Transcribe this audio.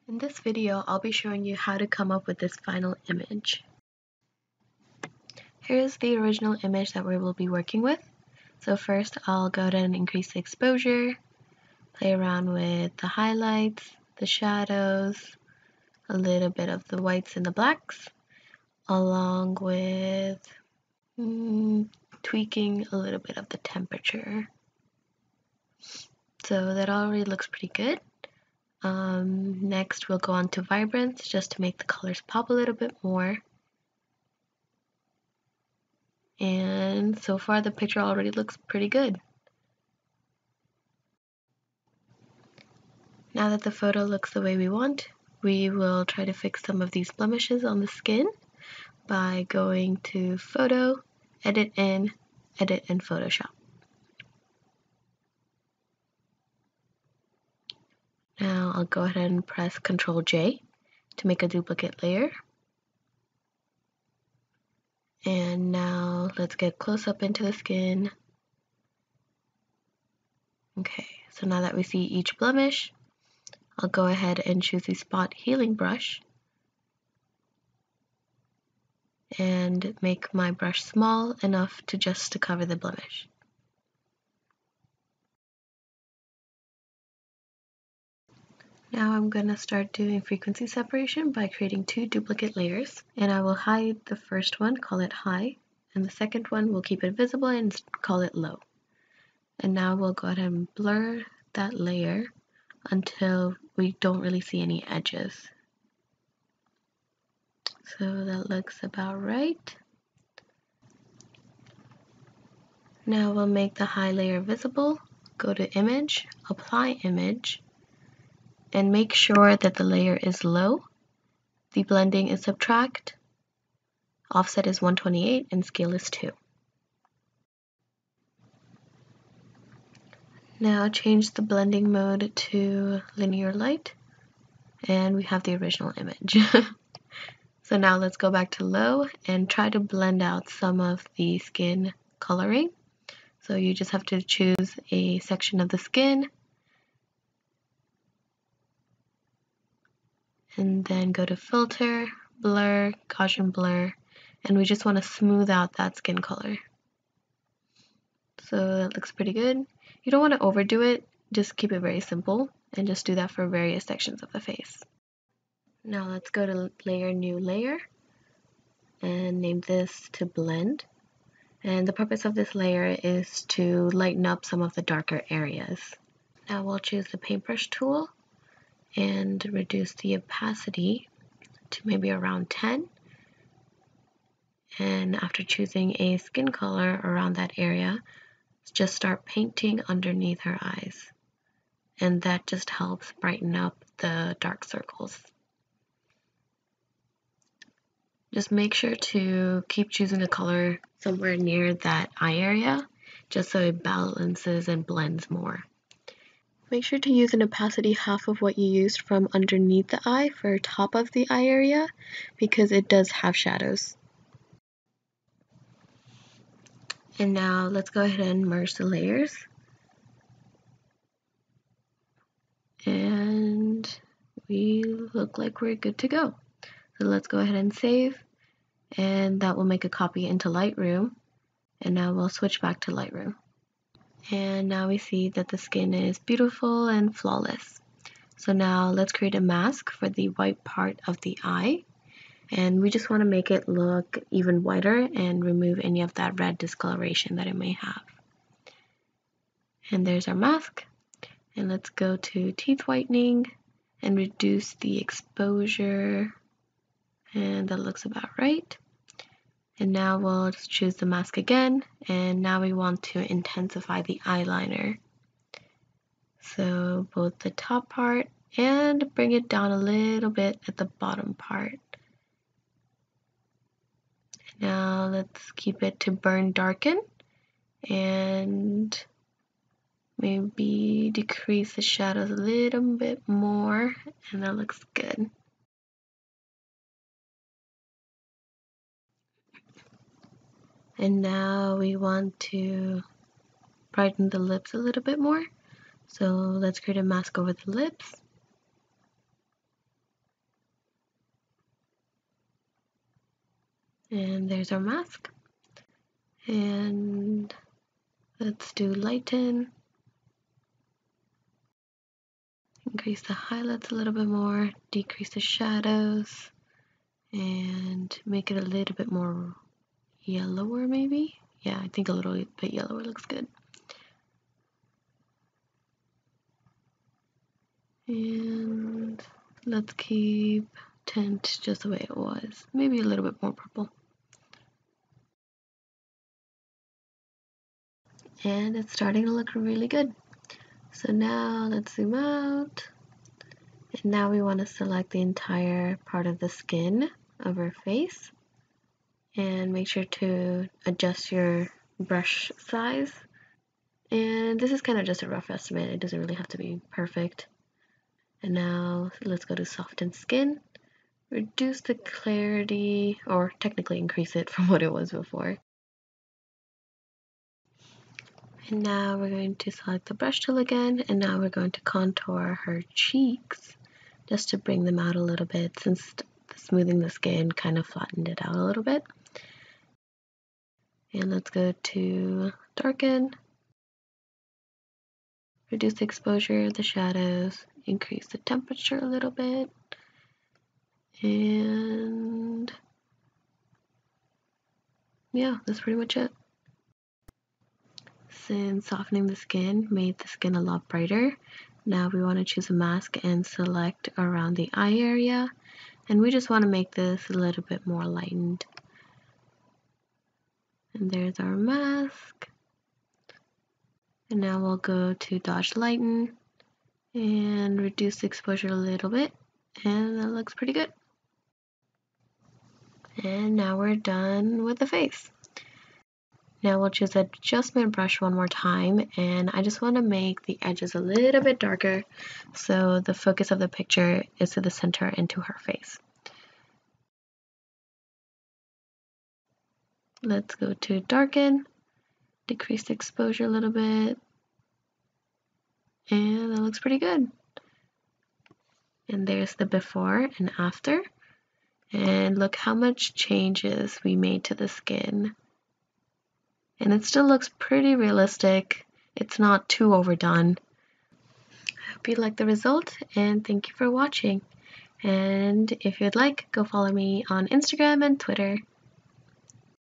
In this video, I'll be showing you how to come up with this final image. Here's the original image that we will be working with. So first, I'll go ahead and increase the exposure, play around with the highlights, the shadows, a little bit of the whites and the blacks, along with tweaking a little bit of the temperature. So that already looks pretty good. Next we'll go on to vibrance just to make the colors pop a little bit more. And so far the picture already looks pretty good. Now that the photo looks the way we want, we will try to fix some of these blemishes on the skin by going to Photo, Edit in Photoshop. Now I'll go ahead and press Ctrl J to make a duplicate layer. And now let's get close up into the skin. Okay, so now that we see each blemish, I'll go ahead and choose the spot healing brush and make my brush small enough to cover the blemish. Now I'm going to start doing frequency separation by creating two duplicate layers, and I will hide the first one, call it high, and the second one we'll keep it visible and call it low. And now we'll go ahead and blur that layer until we don't really see any edges. So that looks about right. Now we'll make the high layer visible, go to Image, Apply Image, and make sure that the layer is low. The blending is subtract, offset is 128, and scale is 2. Now change the blending mode to linear light, and we have the original image. So now let's go back to low and try to blend out some of the skin coloring. So you just have to choose a section of the skin and then go to Filter, Blur, Gaussian Blur, and we just want to smooth out that skin color. So that looks pretty good. You don't want to overdo it, just keep it very simple and just do that for various sections of the face. Now let's go to Layer, New Layer and name this to Blend. And the purpose of this layer is to lighten up some of the darker areas. Now we'll choose the paintbrush tool and reduce the opacity to maybe around 10. And after choosing a skin color around that area, just start painting underneath her eyes. And that just helps brighten up the dark circles. Just make sure to keep choosing a color somewhere near that eye area, just so it balances and blends more. Make sure to use an opacity half of what you used from underneath the eye for top of the eye area, because it does have shadows. And now let's go ahead and merge the layers. And we look like we're good to go. So let's go ahead and save, and that will make a copy into Lightroom. And now we'll switch back to Lightroom. And now we see that the skin is beautiful and flawless. So now let's create a mask for the white part of the eye. And we just want to make it look even whiter and remove any of that red discoloration that it may have. And there's our mask. And let's go to teeth whitening and reduce the exposure. And that looks about right. And now we'll just choose the mask again, and now we want to intensify the eyeliner. So both the top part and bring it down a little bit at the bottom part. Now let's keep it to burn darken and maybe decrease the shadows a little bit more, and that looks good. And now we want to brighten the lips a little bit more. So let's create a mask over the lips. And there's our mask. And let's do lighten. Increase the highlights a little bit more, decrease the shadows, and make it a little bit more yellower maybe? Yeah, I think a little bit yellower looks good. And let's keep tint just the way it was. Maybe a little bit more purple. And it's starting to look really good. So now let's zoom out. And now we want to select the entire part of the skin of our face. And make sure to adjust your brush size. And this is kind of just a rough estimate. It doesn't really have to be perfect. And now let's go to soften skin. Reduce the clarity, or technically increase it from what it was before. And now we're going to select the brush tool again, and now we're going to contour her cheeks just to bring them out a little bit, since smoothing the skin kind of flattened it out a little bit. And let's go to darken, reduce the exposure, the shadows, increase the temperature a little bit, and yeah, that's pretty much it. Since softening the skin made the skin a lot brighter, now we want to choose a mask and select around the eye area, and we just want to make this a little bit more lightened. And there's our mask. And now we'll go to dodge lighten and reduce the exposure a little bit, and that looks pretty good. And now we're done with the face. Now we'll choose adjustment brush one more time, and I just want to make the edges a little bit darker so the focus of the picture is to the center and to her face. Let's go to darken, decrease the exposure a little bit, and that looks pretty good. And there's the before and after, and look how much changes we made to the skin. And it still looks pretty realistic. It's not too overdone. I hope you like the result, and thank you for watching. And if you'd like, go follow me on Instagram and Twitter.